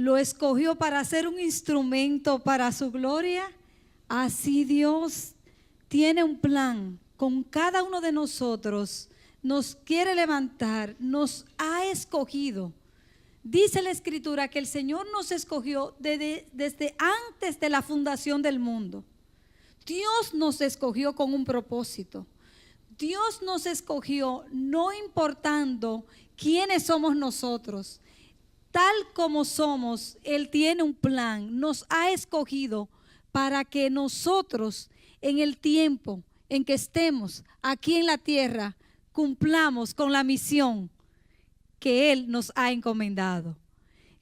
lo escogió para ser un instrumento para su gloria, así Dios tiene un plan con cada uno de nosotros. Nos quiere levantar, nos ha escogido. Dice la Escritura que el Señor nos escogió desde antes de la fundación del mundo. Dios nos escogió con un propósito. Dios nos escogió no importando quiénes somos nosotros. Tal como somos, Él tiene un plan. Nos ha escogido para que nosotros, en el tiempo en que estemos aquí en la tierra, cumplamos con la misión que Él nos ha encomendado.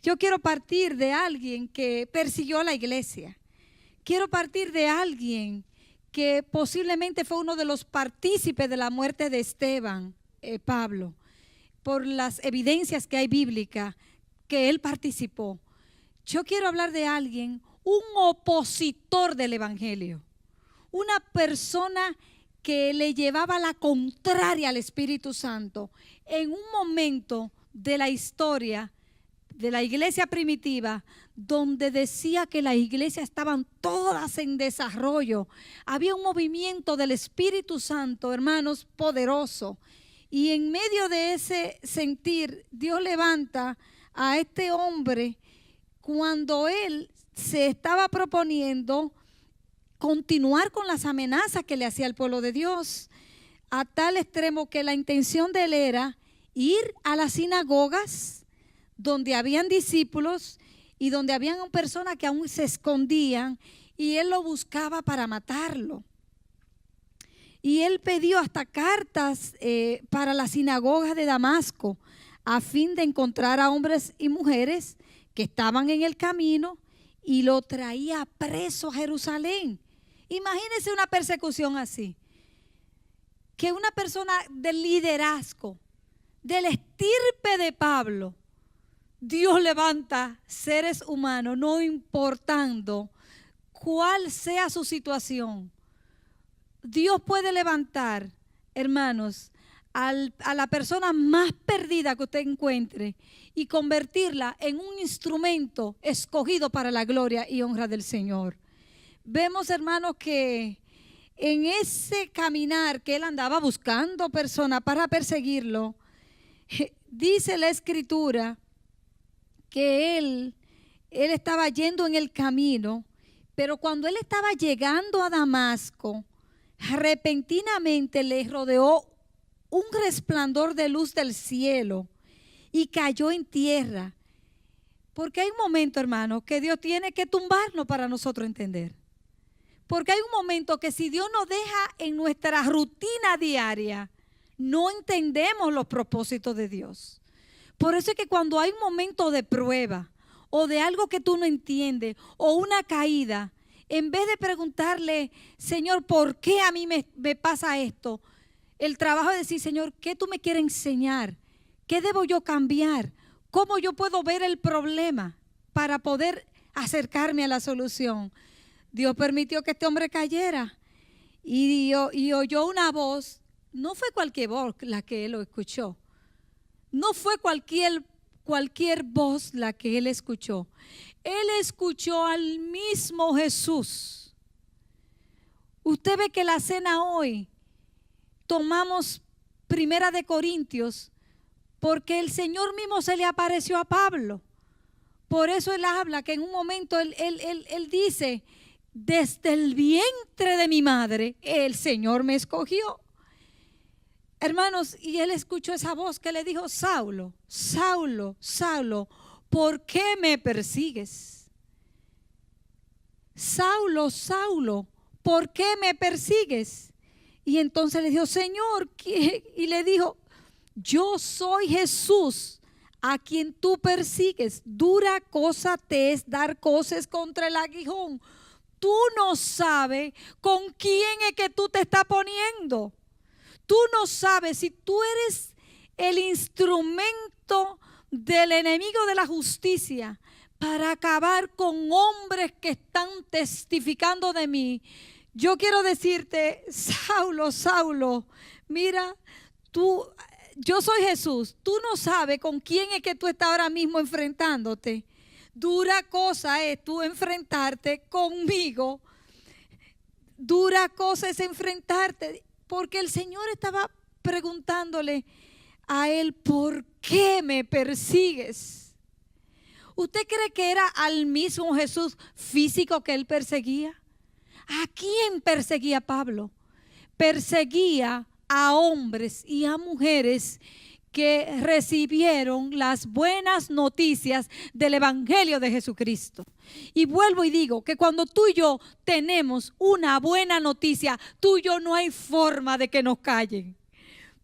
Yo quiero partir de alguien que persiguió a la iglesia. Quiero partir de alguien que posiblemente fue uno de los partícipes de la muerte de Esteban, Pablo, por las evidencias que hay bíblicas que él participó. Yo quiero hablar de alguien, un opositor del evangelio, una persona que le llevaba la contraria al Espíritu Santo en un momento de la historia de la iglesia primitiva, donde decía que las iglesias estaban todas en desarrollo. Había un movimiento del Espíritu Santo, hermanos, poderoso. Y en medio de ese sentir, Dios levanta a este hombre cuando él se estaba proponiendo continuar con las amenazas que le hacía el pueblo de Dios, a tal extremo que la intención de él era ir a las sinagogas donde habían discípulos y donde habían personas que aún se escondían, y él lo buscaba para matarlo. Y él pidió hasta cartas para las sinagogas de Damasco, a fin de encontrar a hombres y mujeres que estaban en el camino, y lo traía preso a Jerusalén. Imagínense una persecución así, que una persona del liderazgo, del estirpe de Pablo, Dios levanta seres humanos, no importando cuál sea su situación. Dios puede levantar, hermanos, a la persona más perdida que usted encuentre y convertirla en un instrumento escogido para la gloria y honra del Señor. Vemos, hermanos, que en ese caminar que él andaba buscando personas para perseguirlo, dice la Escritura que él estaba yendo en el camino, pero cuando él estaba llegando a Damasco, repentinamente le rodeó un resplandor de luz del cielo y cayó en tierra. Porque hay un momento, hermano, que Dios tiene que tumbarnos para nosotros entender. Porque hay un momento que si Dios nos deja en nuestra rutina diaria, no entendemos los propósitos de Dios. Por eso es que cuando hay un momento de prueba o de algo que tú no entiendes o una caída, en vez de preguntarle, Señor, ¿por qué a mí me pasa esto? El trabajo es decir, Señor, ¿qué tú me quieres enseñar? ¿Qué debo yo cambiar? ¿Cómo yo puedo ver el problema para poder acercarme a la solución? Dios permitió que este hombre cayera y oyó una voz. No fue cualquier voz la que él escuchó. No fue cualquier voz la que él escuchó. Él escuchó al mismo Jesús. Usted ve que la cena hoy tomamos 1 de Corintios porque el Señor mismo se le apareció a Pablo. Por eso él habla que en un momento él dice, desde el vientre de mi madre el Señor me escogió. Hermanos, y él escuchó esa voz que le dijo, Saulo, Saulo, Saulo, ¿por qué me persigues? Saulo, Saulo, ¿por qué me persigues? Y entonces le dijo, Señor, ¿qué? Y le dijo, yo soy Jesús a quien tú persigues. Dura cosa te es dar coces contra el aguijón. Tú no sabes con quién es que tú te estás poniendo. Tú no sabes si tú eres el instrumento del enemigo de la justicia para acabar con hombres que están testificando de mí. Yo quiero decirte, Saulo, Saulo, mira, yo soy Jesús. Tú no sabes con quién es que tú estás ahora mismo enfrentándote. Dura cosa es tú enfrentarte conmigo. Dura cosa es enfrentarte, porque el Señor estaba preguntándole a él, ¿por qué me persigues? ¿Usted cree que era al mismo Jesús físico que él perseguía? ¿A quién perseguía Pablo? Perseguía a hombres y a mujeres que recibieron las buenas noticias del Evangelio de Jesucristo. Y vuelvo y digo que cuando tú y yo tenemos una buena noticia, tú y yo no hay forma de que nos callen.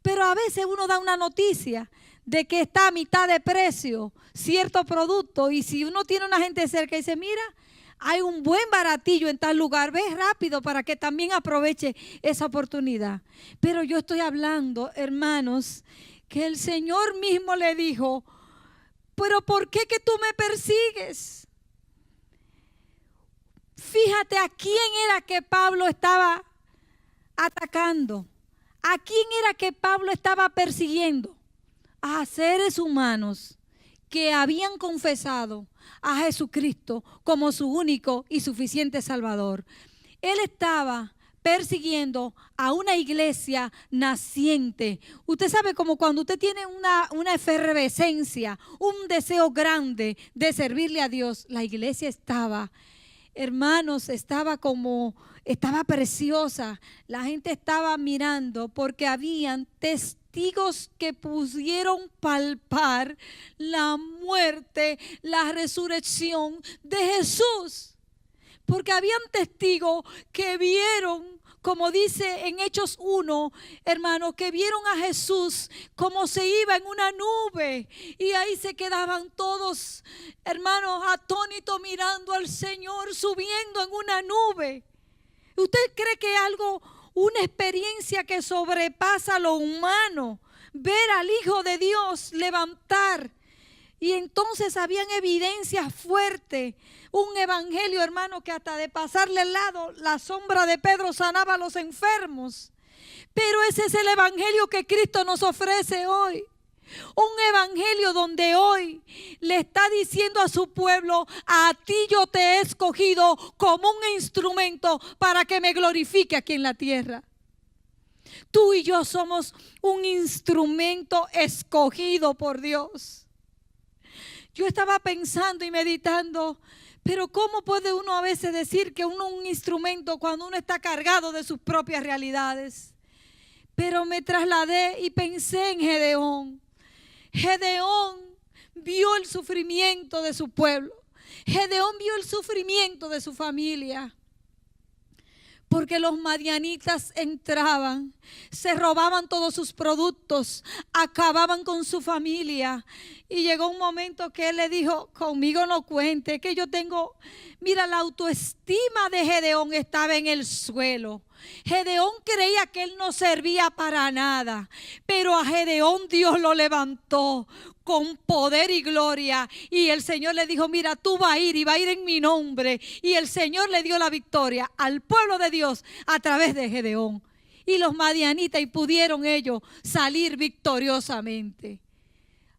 Pero a veces uno da una noticia de que está a mitad de precio cierto producto, y si uno tiene una gente cerca y dice, mira, hay un buen baratillo en tal lugar, ve rápido para que también aproveche esa oportunidad. Pero yo estoy hablando, hermanos, que el Señor mismo le dijo, pero ¿por qué que tú me persigues? Fíjate a quién era que Pablo estaba atacando. ¿A quién era que Pablo estaba persiguiendo? A seres humanos que habían confesado a Jesucristo como su único y suficiente Salvador. Él estaba persiguiendo a una iglesia naciente. Usted sabe, como cuando usted tiene una efervescencia, un deseo grande de servirle a Dios. La iglesia estaba, hermanos, estaba preciosa. La gente estaba mirando porque habían testigos que pudieron palpar la muerte, la resurrección de Jesús. Porque habían testigos que vieron, como dice en Hechos 1, hermanos, que vieron a Jesús como se iba en una nube. Y ahí se quedaban todos, hermanos, atónitos mirando al Señor subiendo en una nube. ¿Usted cree que algo, una experiencia que sobrepasa lo humano, ver al Hijo de Dios levantar? Y entonces habían evidencias fuertes, un evangelio, hermano, que hasta de pasarle al lado, la sombra de Pedro sanaba a los enfermos. Pero ese es el evangelio que Cristo nos ofrece hoy. Un evangelio donde hoy le está diciendo a su pueblo, a ti yo te he escogido como un instrumento para que me glorifique aquí en la tierra. Tú y yo somos un instrumento escogido por Dios. Yo estaba pensando y meditando, pero ¿cómo puede uno a veces decir que uno es un instrumento cuando uno está cargado de sus propias realidades? Pero me trasladé y pensé en Gedeón. Gedeón vio el sufrimiento de su pueblo. Gedeón vio el sufrimiento de su familia. Porque los madianitas entraban, se robaban todos sus productos, acababan con su familia. Y llegó un momento que él le dijo, conmigo no cuente, que yo tengo, mira, la autoestima de Gedeón estaba en el suelo. Gedeón creía que él no servía para nada, pero a Gedeón Dios lo levantó con poder y gloria, y el Señor le dijo, mira, tú vas a ir y va a ir en mi nombre, y el Señor le dio la victoria al pueblo de Dios a través de Gedeón. Y los madianitas, y pudieron ellos salir victoriosamente.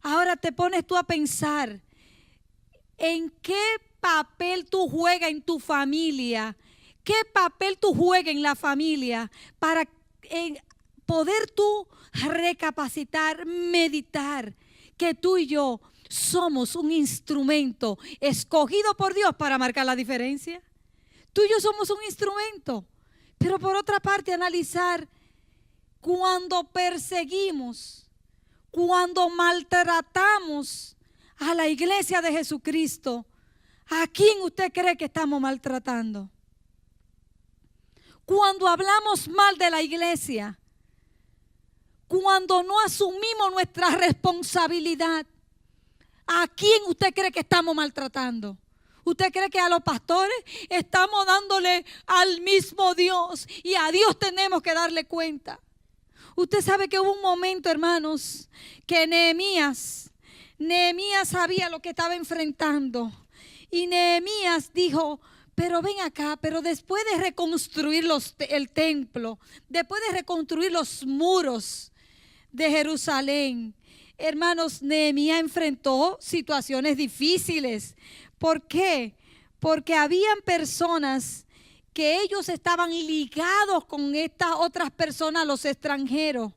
Ahora te pones tú a pensar, ¿en qué papel tú juegas en tu familia? ¿Qué papel tú juegas en la familia para poder tú recapacitar, meditar que tú y yo somos un instrumento escogido por Dios para marcar la diferencia? Tú y yo somos un instrumento. Pero por otra parte, analizar cuando perseguimos, cuando maltratamos a la iglesia de Jesucristo, ¿a quién usted cree que estamos maltratando? Cuando hablamos mal de la iglesia, cuando no asumimos nuestra responsabilidad, ¿a quién usted cree que estamos maltratando? ¿Usted cree que a los pastores estamos dándole al mismo Dios y a Dios tenemos que darle cuenta? Usted sabe que hubo un momento, hermanos, que Nehemías sabía lo que estaba enfrentando. Y Nehemías dijo, pero ven acá, pero después de reconstruir el templo, después de reconstruir los muros de Jerusalén, hermanos, Nehemías enfrentó situaciones difíciles, ¿Por qué? Porque habían personas que ellos estaban ligados con estas otras personas, los extranjeros.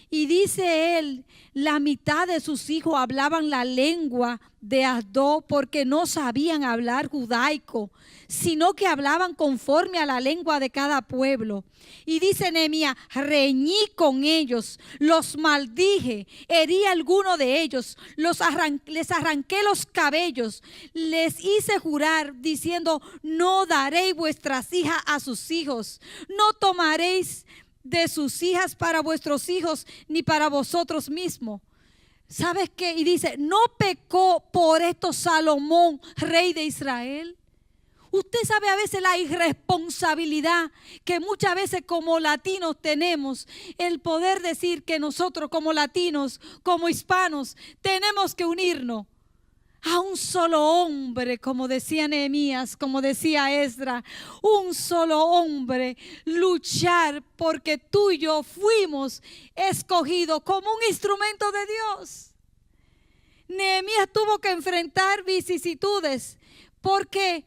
Y dice él, la mitad de sus hijos hablaban la lengua de Asdod porque no sabían hablar judaico, sino que hablaban conforme a la lengua de cada pueblo. Y dice Nehemías, reñí con ellos, los maldije, herí a alguno de ellos, les arranqué los cabellos, les hice jurar diciendo, no daréis vuestras hijas a sus hijos, no tomaréis de sus hijas para vuestros hijos, ni para vosotros mismos. ¿Sabes qué? Y dice, ¿no pecó por esto Salomón, rey de Israel? Usted sabe a veces la irresponsabilidad que muchas veces como latinos tenemos, el poder decir que nosotros como latinos, como hispanos, tenemos que unirnos a un solo hombre, como decía Nehemías, como decía Esdras, un solo hombre, luchar porque tú y yo fuimos escogidos como un instrumento de Dios. Nehemías tuvo que enfrentar vicisitudes porque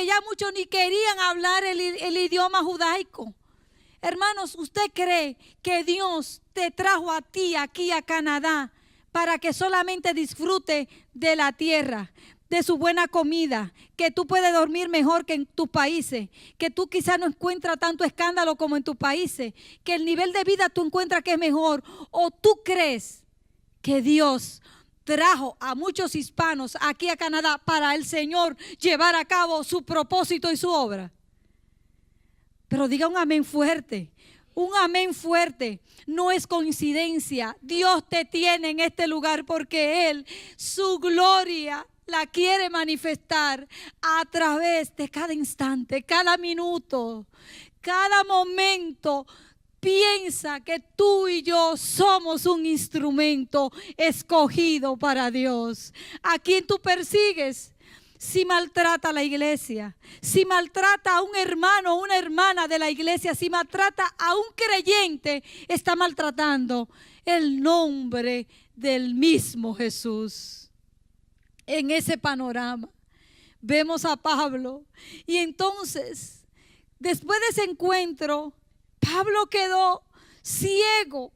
ya muchos ni querían hablar el idioma judaico. Hermanos, ¿usted cree que Dios te trajo a ti aquí a Canadá para que solamente disfrute de la tierra, de su buena comida, que tú puedes dormir mejor que en tus países, que tú quizás no encuentras tanto escándalo como en tus países, que el nivel de vida tú encuentras que es mejor? ¿O tú crees que Dios trajo a muchos hispanos aquí a Canadá para el Señor llevar a cabo su propósito y su obra? Pero diga un amén fuerte. Un amén fuerte. No es coincidencia. Dios te tiene en este lugar porque Él, su gloria, la quiere manifestar a través de cada instante, cada minuto, cada momento. Piensa que tú y yo somos un instrumento escogido para Dios. ¿A quién tú persigues? Si maltrata a la iglesia, si maltrata a un hermano o una hermana de la iglesia, si maltrata a un creyente, está maltratando el nombre del mismo Jesús. En ese panorama vemos a Pablo y entonces, después de ese encuentro, Pablo quedó ciego.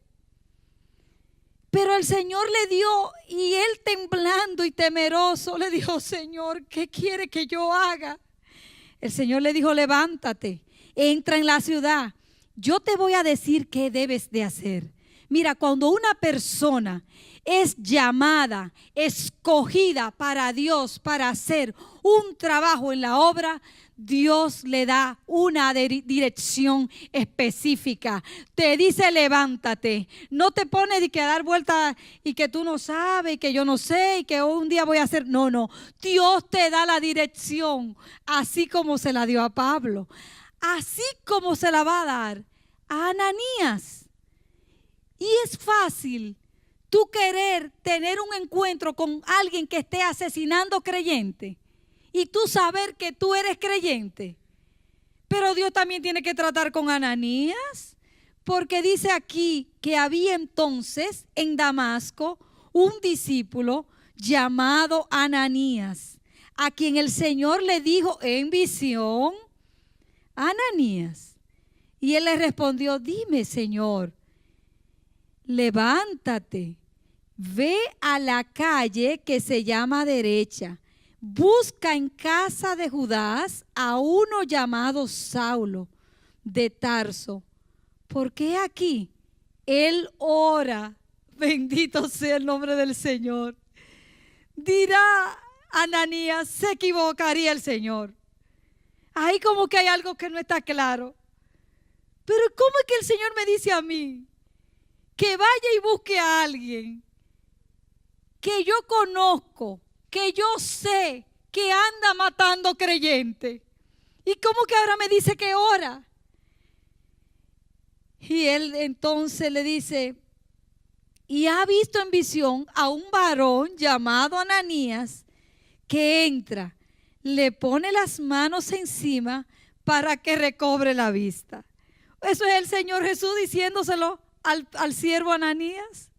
Pero el Señor le dio, y él temblando y temeroso le dijo, Señor, ¿qué quiere que yo haga? El Señor le dijo, levántate, entra en la ciudad. Yo te voy a decir qué debes de hacer. Mira, cuando una persona es llamada, escogida para Dios, para hacer un trabajo en la obra, Dios le da una dirección específica. Te dice levántate. No te pone de que a dar vuelta y que tú no sabes y que yo no sé y que un día voy a hacer. No, no. Dios te da la dirección así como se la dio a Pablo. Así como se la va a dar a Ananías. Y es fácil tú querer tener un encuentro con alguien que esté asesinando creyentes y tú saber que tú eres creyente. Pero Dios también tiene que tratar con Ananías, porque dice aquí que había entonces en Damasco un discípulo llamado Ananías, a quien el Señor le dijo en visión, Ananías. Y él le respondió, dime, Señor. Levántate, ve a la calle que se llama derecha, busca en casa de Judas a uno llamado Saulo de Tarso, porque aquí él ora, bendito sea el nombre del Señor. Dirá Ananías, se equivocaría el Señor. Ahí como que hay algo que no está claro. Pero ¿cómo es que el Señor me dice a mí que vaya y busque a alguien que yo conozco, que yo sé que anda matando creyentes? ¿Y cómo que ahora me dice que ora? Y él entonces le dice, y ha visto en visión a un varón llamado Ananías que entra, le pone las manos encima para que recobre la vista. Eso es el Señor Jesús diciéndoselo al siervo Ananías.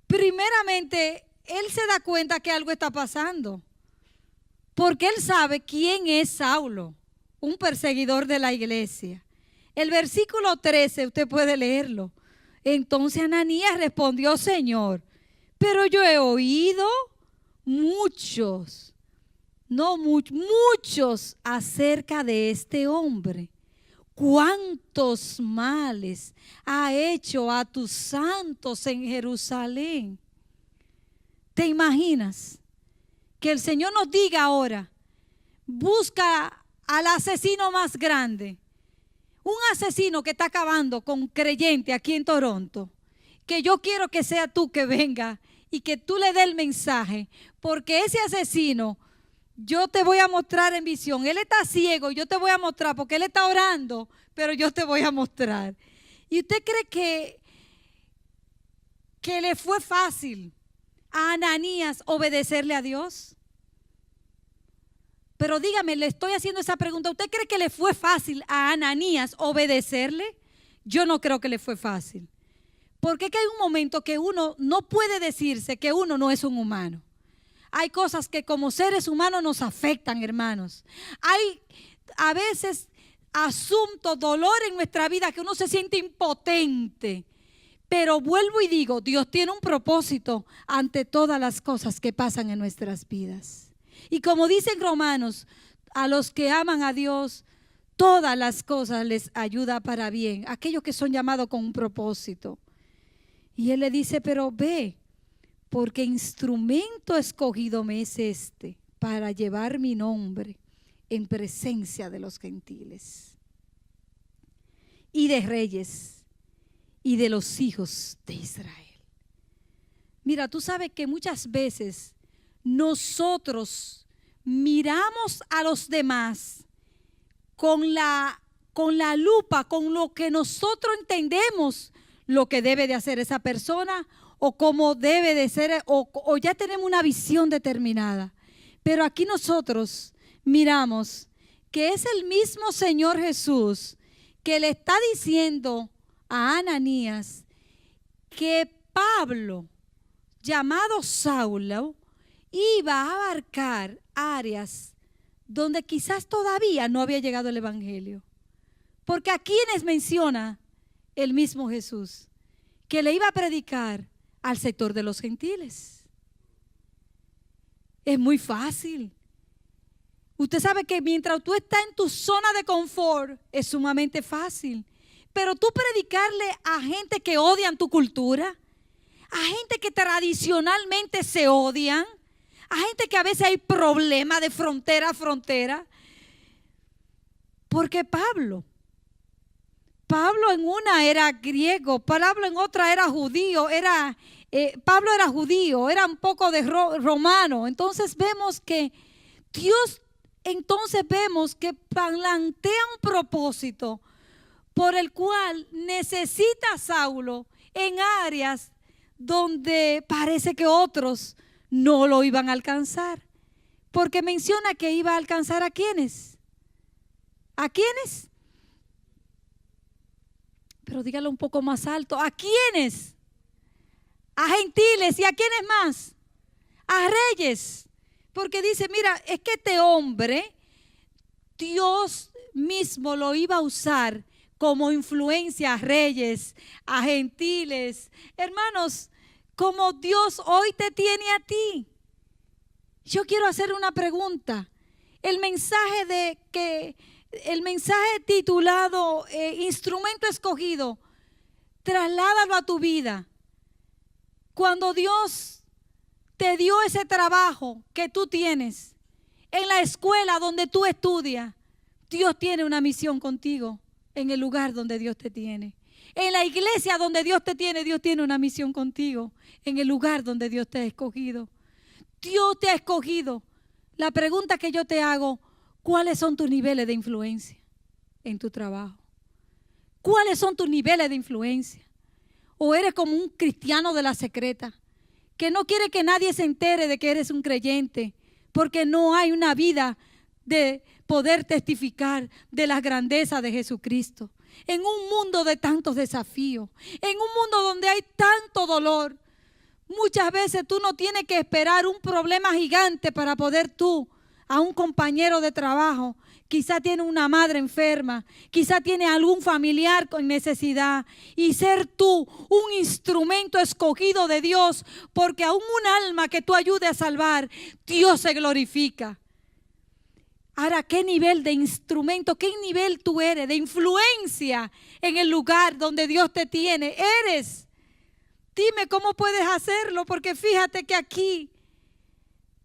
Primeramente, él se da cuenta que algo está pasando. Porque él sabe quién es Saulo, un perseguidor de la iglesia. El versículo 13, usted puede leerlo. Entonces Ananías respondió: Señor, pero yo he oído muchos acerca de este hombre. ¿Cuántos males ha hecho a tus santos en Jerusalén? ¿Te imaginas que el Señor nos diga ahora: busca al asesino más grande? Un asesino que está acabando con creyente aquí en Toronto, que yo quiero que sea tú que venga y que tú le des el mensaje, porque ese asesino yo te voy a mostrar en visión. Él está ciego, yo te voy a mostrar, porque él está orando, pero yo te voy a mostrar. ¿Y usted cree que le fue fácil a Ananías obedecerle a Dios? Pero dígame, le estoy haciendo esa pregunta. ¿Usted cree que le fue fácil a Ananías obedecerle? Yo no creo que le fue fácil. Porque es que hay un momento que uno no puede decirse que uno no es un humano. Hay cosas que como seres humanos nos afectan, hermanos. Hay a veces asuntos, dolor en nuestra vida que uno se siente impotente. Pero vuelvo y digo, Dios tiene un propósito ante todas las cosas que pasan en nuestras vidas. Y como dicen Romanos, a los que aman a Dios, todas las cosas les ayuda para bien. Aquellos que son llamados con un propósito. Y él le dice: pero ve, porque instrumento escogido me es este para llevar mi nombre en presencia de los gentiles y de reyes y de los hijos de Israel. Mira, tú sabes que muchas veces nosotros miramos a los demás con la lupa, con lo que nosotros entendemos lo que debe de hacer esa persona o cómo debe de ser, o ya tenemos una visión determinada. Pero aquí nosotros miramos que es el mismo Señor Jesús que le está diciendo a Ananías que Pablo, llamado Saulo, iba a abarcar áreas donde quizás todavía no había llegado el evangelio. Porque a quienes menciona el mismo Jesús, que le iba a predicar al sector de los gentiles. Es muy fácil. Usted sabe que mientras tú estás en tu zona de confort, es sumamente fácil. Pero tú predicarle a gente que odian tu cultura, a gente que tradicionalmente se odian, a gente que a veces hay problemas de frontera a frontera. Porque Pablo en una era griego, Pablo en otra era judío, Pablo era judío, era un poco de romano. Entonces vemos que Dios, plantea un propósito por el cual necesita a Saulo en áreas donde parece que otros no lo iban a alcanzar. Porque menciona que iba a alcanzar ¿a quiénes? ¿A quiénes? Pero dígalo un poco más alto. ¿A quiénes? A gentiles. ¿Y a quiénes más? A reyes. Porque dice, mira, es que este hombre, Dios mismo lo iba a usar como influencia a reyes, a gentiles. Hermanos, como Dios hoy te tiene a ti. Yo quiero hacer una pregunta. El mensaje titulado Instrumento Escogido, trasládalo a tu vida. Cuando Dios te dio ese trabajo que tú tienes, en la escuela donde tú estudias, Dios tiene una misión contigo en el lugar donde Dios te tiene. En la iglesia donde Dios te tiene, Dios tiene una misión contigo en el lugar donde Dios te ha escogido. Dios te ha escogido. La pregunta que yo te hago: ¿cuáles son tus niveles de influencia en tu trabajo? ¿Cuáles son tus niveles de influencia? ¿O eres como un cristiano de la secreta que no quiere que nadie se entere de que eres un creyente porque no hay una vida de poder testificar de la grandeza de Jesucristo? En un mundo de tantos desafíos, en un mundo donde hay tanto dolor, Muchas veces tú no tienes que esperar un problema gigante para poder tú a un compañero de trabajo. Quizá tiene una madre enferma, quizá tiene algún familiar con necesidad, y ser tú un instrumento escogido de Dios, porque aún un alma que tú ayudes a salvar, Dios se glorifica. Ahora, ¿qué nivel de instrumento, qué nivel tú eres de influencia en el lugar donde Dios te tiene? Eres. Dime cómo puedes hacerlo, porque fíjate que aquí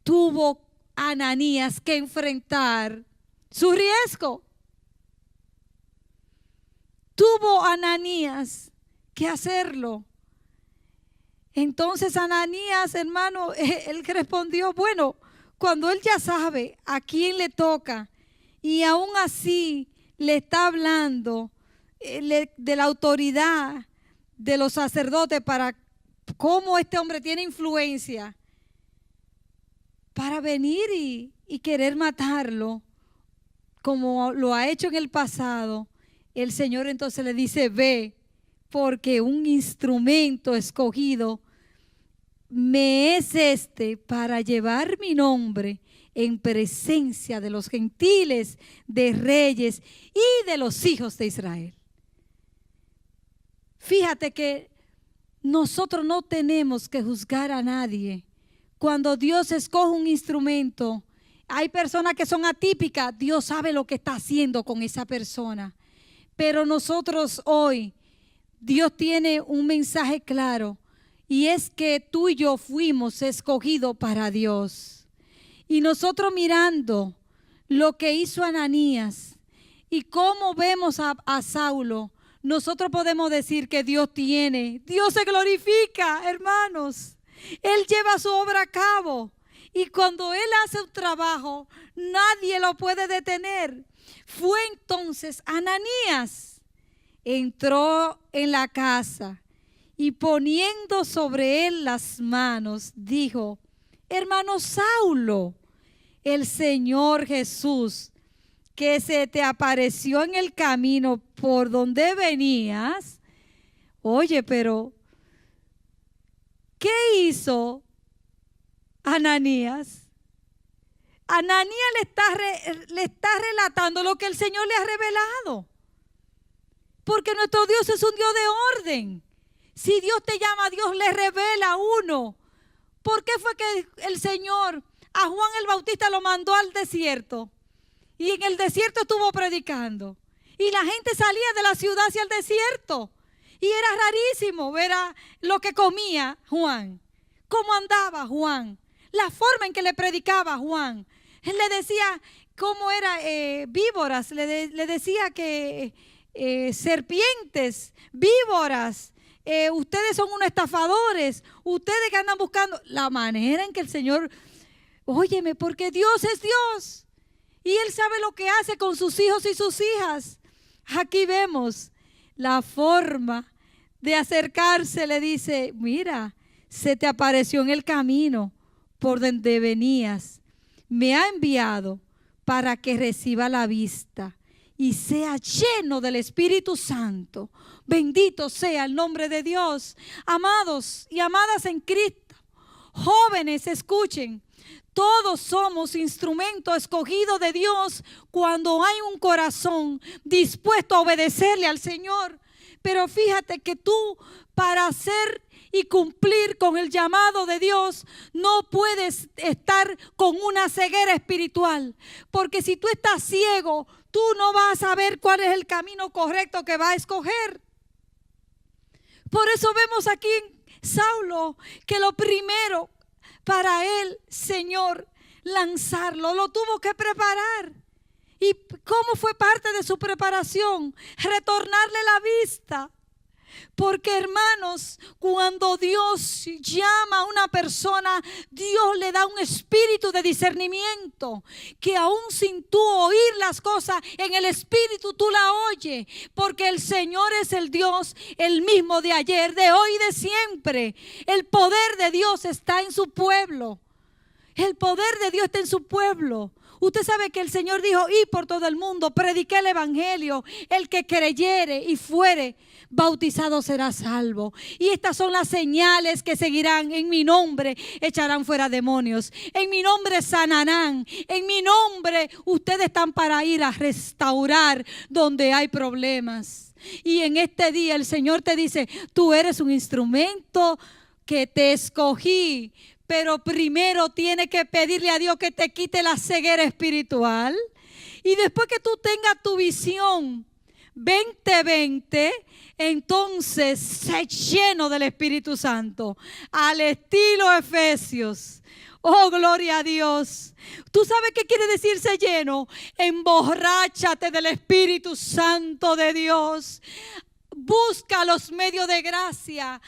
tuvo Ananías que enfrentar su riesgo. Tuvo Ananías que hacerlo. Entonces Ananías, hermano, él respondió, bueno, cuando él ya sabe a quién le toca y aún así le está hablando de la autoridad de los sacerdotes para cómo este hombre tiene influencia para venir y querer matarlo, como lo ha hecho en el pasado, el Señor entonces le dice, ve, porque un instrumento escogido me es para llevar mi nombre en presencia de los gentiles, de reyes y de los hijos de Israel. Fíjate que nosotros no tenemos que juzgar a nadie. Cuando Dios escoge un instrumento, hay personas que son atípicas, Dios sabe lo que está haciendo con esa persona. Pero nosotros hoy, Dios tiene un mensaje claro, y es que tú y yo fuimos escogidos para Dios. Y nosotros mirando lo que hizo Ananías y cómo vemos a Saulo, nosotros podemos decir que Dios se glorifica, hermanos. Él lleva su obra a cabo. Y cuando Él hace un trabajo, nadie lo puede detener. Fue entonces Ananías, entró en la casa y poniendo sobre él las manos, dijo, hermano Saulo, el Señor Jesús, que se te apareció en el camino por donde venías. Oye, pero ¿qué hizo Ananías? Ananías le está relatando lo que el Señor le ha revelado. Porque nuestro Dios es un Dios de orden. Si Dios te llama, Dios le revela a uno. ¿Por qué fue que el Señor a Juan el Bautista lo mandó al desierto? Y en el desierto estuvo predicando. Y la gente salía de la ciudad hacia el desierto. Y era rarísimo ver lo que comía Juan. Cómo andaba Juan. La forma en que le predicaba Juan. Él le decía cómo era víboras. Le decía que serpientes, víboras. Ustedes son unos estafadores. Ustedes que andan buscando. La manera en que el Señor... Óyeme, porque Dios es Dios. Y Él sabe lo que hace con sus hijos y sus hijas. Aquí vemos la forma de acercarse. Le dice, mira, se te apareció en el camino por donde venías. Me ha enviado para que reciba la vista y sea lleno del Espíritu Santo. Bendito sea el nombre de Dios. Amados y amadas en Cristo, jóvenes, escuchen. Todos somos instrumentos escogidos de Dios cuando hay un corazón dispuesto a obedecerle al Señor. Pero fíjate que tú, para hacer y cumplir con el llamado de Dios, no puedes estar con una ceguera espiritual. Porque si tú estás ciego, tú no vas a saber cuál es el camino correcto que va a escoger. Por eso vemos aquí en Saulo que lo primero para él, Señor, lanzarlo, lo tuvo que preparar. ¿Y cómo fue parte de su preparación? Retornarle la vista. Porque, hermanos, cuando Dios llama a una persona, Dios le da un espíritu de discernimiento, que aún sin tú oír las cosas, en el espíritu tú la oyes, porque el Señor es el Dios, el mismo de ayer, de hoy y de siempre. El poder de Dios está en su pueblo. El poder de Dios está en su pueblo. Usted sabe que el Señor dijo, id por todo el mundo, prediqué el evangelio, el que creyere y fuere bautizado será salvo. Y estas son las señales que seguirán: en mi nombre echarán fuera demonios, en mi nombre sanarán, en mi nombre ustedes están para ir a restaurar donde hay problemas. Y en este día el Señor te dice, tú eres un instrumento que te escogí, pero primero tienes que pedirle a Dios que te quite la ceguera espiritual. Y después que tú tengas tu visión 2020, entonces sé lleno del Espíritu Santo, al estilo Efesios. Oh, gloria a Dios. ¿Tú sabes qué quiere decir ser lleno? Emborráchate del Espíritu Santo de Dios. Busca los medios de gracia.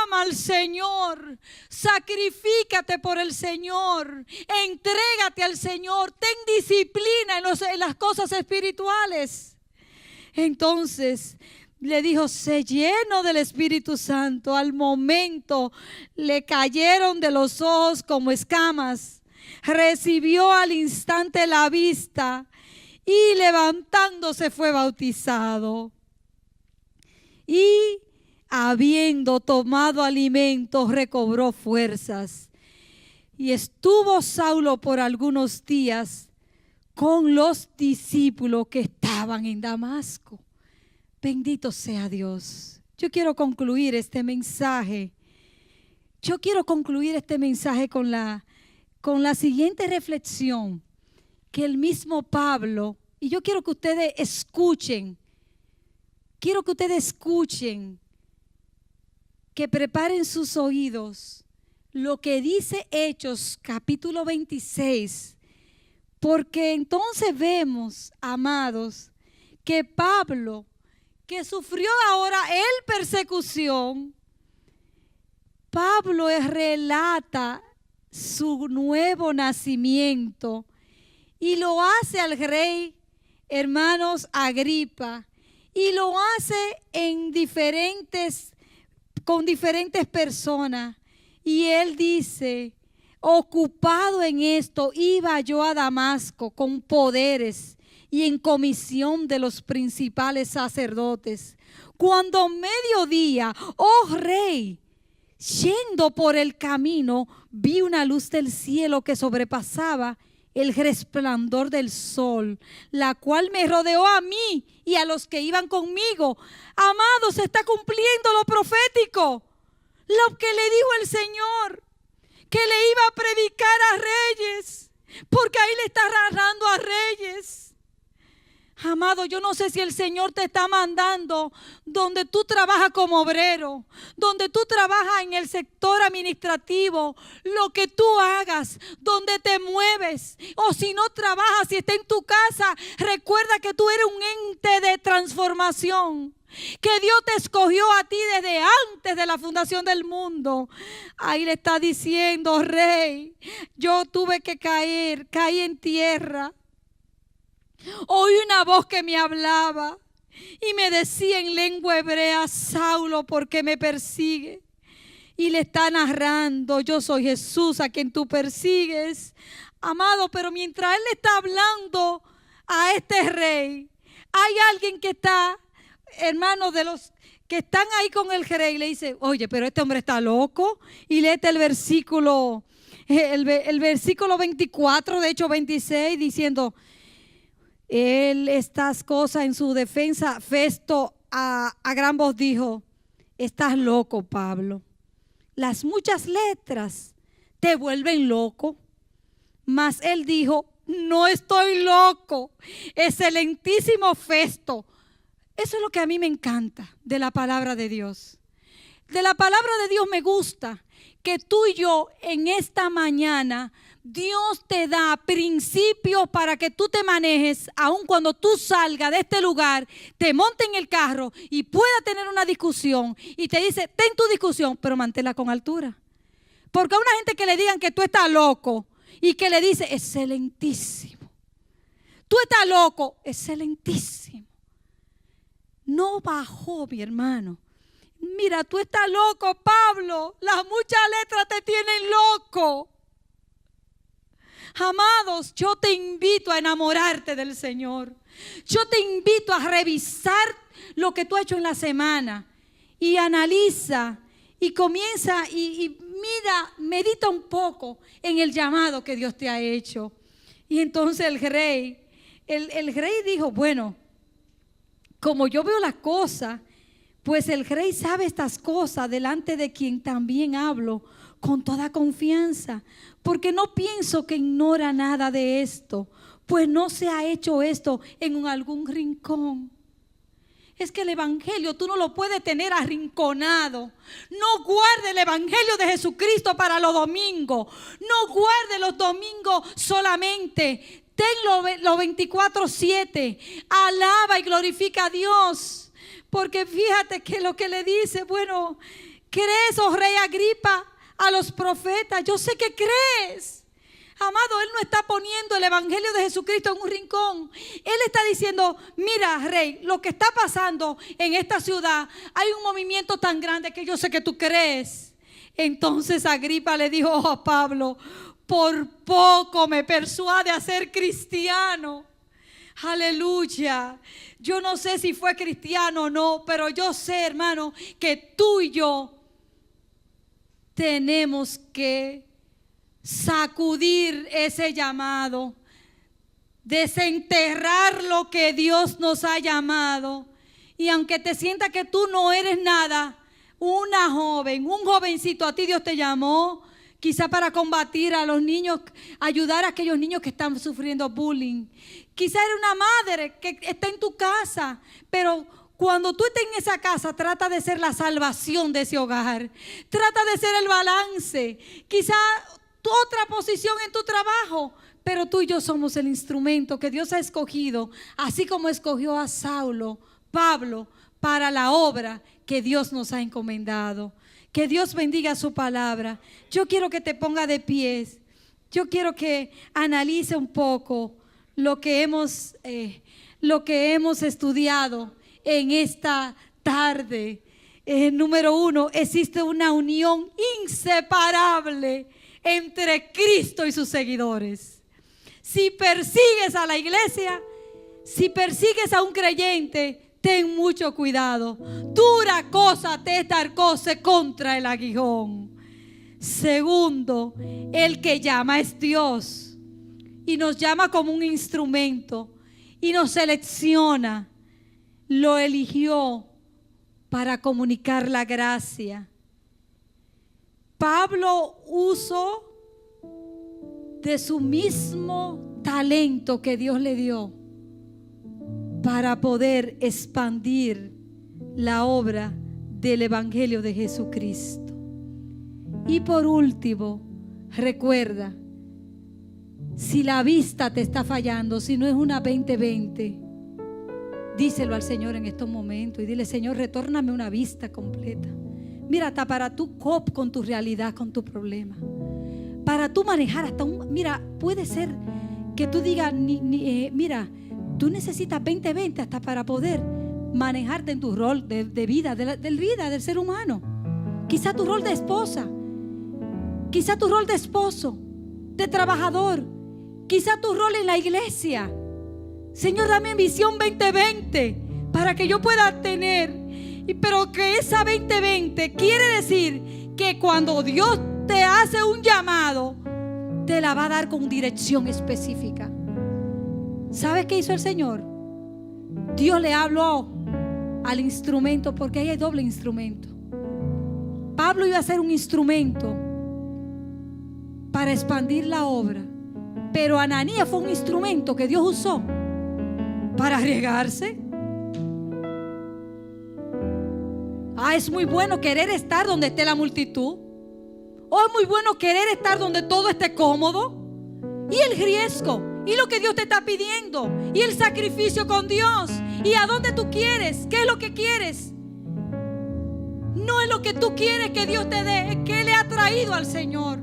Ama al Señor. Sacrifícate por el Señor. Entrégate al Señor. Ten disciplina en las cosas espirituales. Entonces le dijo, sé lleno del Espíritu Santo. Al momento le cayeron de los ojos como escamas. Recibió al instante la vista y levantándose fue bautizado. Y habiendo tomado alimento, recobró fuerzas. Y estuvo Saulo por algunos días con los discípulos que estaban en Damasco. Bendito sea Dios. Yo quiero concluir este mensaje. Con la siguiente reflexión que el mismo Pablo, y yo quiero que ustedes escuchen. Que preparen sus oídos lo que dice Hechos capítulo 26, porque entonces vemos, amados, que Pablo, que sufrió ahora persecución, Pablo relata su nuevo nacimiento y lo hace al rey, hermanos, Agripa. Y lo hace con diferentes personas. Y él dice, ocupado en esto, iba yo a Damasco con poderes y en comisión de los principales sacerdotes. Cuando mediodía, oh rey, yendo por el camino, vi una luz del cielo que sobrepasaba el resplandor del sol, la cual me rodeó a mí y a los que iban conmigo. Amados, se está cumpliendo lo profético, lo que le dijo el Señor, que le iba a predicar a reyes, porque ahí le está agarrando a reyes. Amado, yo no sé si el Señor te está mandando donde tú trabajas como obrero, donde tú trabajas en el sector administrativo, lo que tú hagas, donde te mueves, o si no trabajas, si está en tu casa, recuerda que tú eres un ente de transformación, que Dios te escogió a ti desde antes de la fundación del mundo. Ahí le está diciendo, rey, yo tuve que caí en tierra. Oí una voz que me hablaba y me decía en lengua hebrea, Saulo, ¿por qué me persigue? Y le está narrando, yo soy Jesús a quien tú persigues. Amado, pero mientras él le está hablando a este rey, hay alguien que está, hermano, de los que están ahí con el rey, le dice, oye, pero este hombre está loco. Y léete el versículo 24, de hecho 26, diciendo, él estas cosas en su defensa, Festo a gran voz dijo, estás loco, Pablo. Las muchas letras te vuelven loco. Mas él dijo, no estoy loco, excelentísimo Festo. Eso es lo que a mí me encanta de la palabra de Dios. De la palabra de Dios me gusta que tú y yo en esta mañana Dios te da principios para que tú te manejes, aun cuando tú salgas de este lugar, te montes en el carro y pueda tener una discusión y te dice, ten tu discusión, pero manténla con altura. Porque a una gente que le digan que tú estás loco y que le dice, excelentísimo. Tú estás loco, excelentísimo. No bajó, mi hermano. Mira, tú estás loco, Pablo. Las muchas letras te tienen loco. Amados, yo te invito a enamorarte del Señor. Yo te invito a revisar lo que tú has hecho en la semana y analiza y comienza y mira, medita un poco en el llamado que Dios te ha hecho. Y entonces el rey dijo, bueno, como yo veo las cosas, pues el rey sabe estas cosas, delante de quien también hablo con toda confianza, porque no pienso que ignora nada de esto, pues no se ha hecho esto en algún rincón. Es que el evangelio tú no lo puedes tener arrinconado. No guarde el evangelio de Jesucristo para los domingos. No guarde los domingos solamente. Tenlo los 24/7. Alaba y glorifica a Dios. Porque fíjate que lo que le dice, bueno, ¿crees, oh rey Agripa, a los profetas? Yo sé que crees. Amado, Él no está poniendo el evangelio de Jesucristo en un rincón. Él está diciendo, mira, rey, lo que está pasando en esta ciudad, hay un movimiento tan grande que yo sé que tú crees. Entonces Agripa le dijo a Pablo, por poco me persuade a ser cristiano. Aleluya. Yo no sé si fue cristiano o no, pero yo sé, hermano, que tú y yo tenemos que sacudir ese llamado, desenterrar lo que Dios nos ha llamado. Y aunque te sientas que tú no eres nada, un jovencito, a ti Dios te llamó quizá para combatir a los niños, ayudar a aquellos niños que están sufriendo bullying. Quizá eres una madre que está en tu casa, pero cuando tú estés en esa casa, trata de ser la salvación de ese hogar. Trata de ser el balance. Quizá tu otra posición en tu trabajo, pero tú y yo somos el instrumento que Dios ha escogido, así como escogió a Pablo, para la obra que Dios nos ha encomendado. Que Dios bendiga su palabra. Yo quiero que te ponga de pies. Yo quiero que analice un poco lo que hemos estudiado en esta tarde. Número 1, existe una unión inseparable entre Cristo y sus seguidores. Si persigues a la iglesia, si persigues a un creyente, ten mucho cuidado. Dura cosa te es dar cosa contra el aguijón. Segundo, el que llama es Dios y nos llama como un instrumento y nos selecciona. Lo eligió para comunicar la gracia. Pablo usó de su mismo talento que Dios le dio para poder expandir la obra del evangelio de Jesucristo. Y por último, recuerda, si la vista te está fallando, si no es una 20/20, díselo al Señor en estos momentos y dile, Señor, retórname una vista completa. Mira, hasta para tú cop con tu realidad, con tu problema, para tú manejar hasta mira, puede ser que tú digas, mira, tú necesitas 20/20 hasta para poder manejarte en tu rol de vida, del ser humano. Quizá tu rol de esposa, quizá tu rol de esposo, de trabajador, quizá tu rol en la iglesia. Señor, dame visión 20/20 para que yo pueda tener. Pero que esa 20/20 quiere decir que cuando Dios te hace un llamado, te la va a dar con dirección específica. ¿Sabes qué hizo el Señor? Dios le habló al instrumento, porque ahí hay doble instrumento. Pablo iba a ser un instrumento para expandir la obra, pero Ananías fue un instrumento que Dios usó para arriesgarse. Es muy bueno querer estar donde esté la multitud. Es muy bueno querer estar donde todo esté cómodo. Y el riesgo, y lo que Dios te está pidiendo, y el sacrificio con Dios, y a dónde tú quieres, qué es lo que quieres. No es lo que tú quieres que Dios te dé, es que le ha traído al Señor.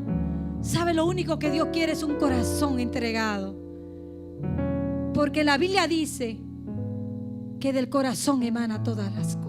¿Sabe? Lo único que Dios quiere es un corazón entregado. Porque la Biblia dice que del corazón emana todas las cosas.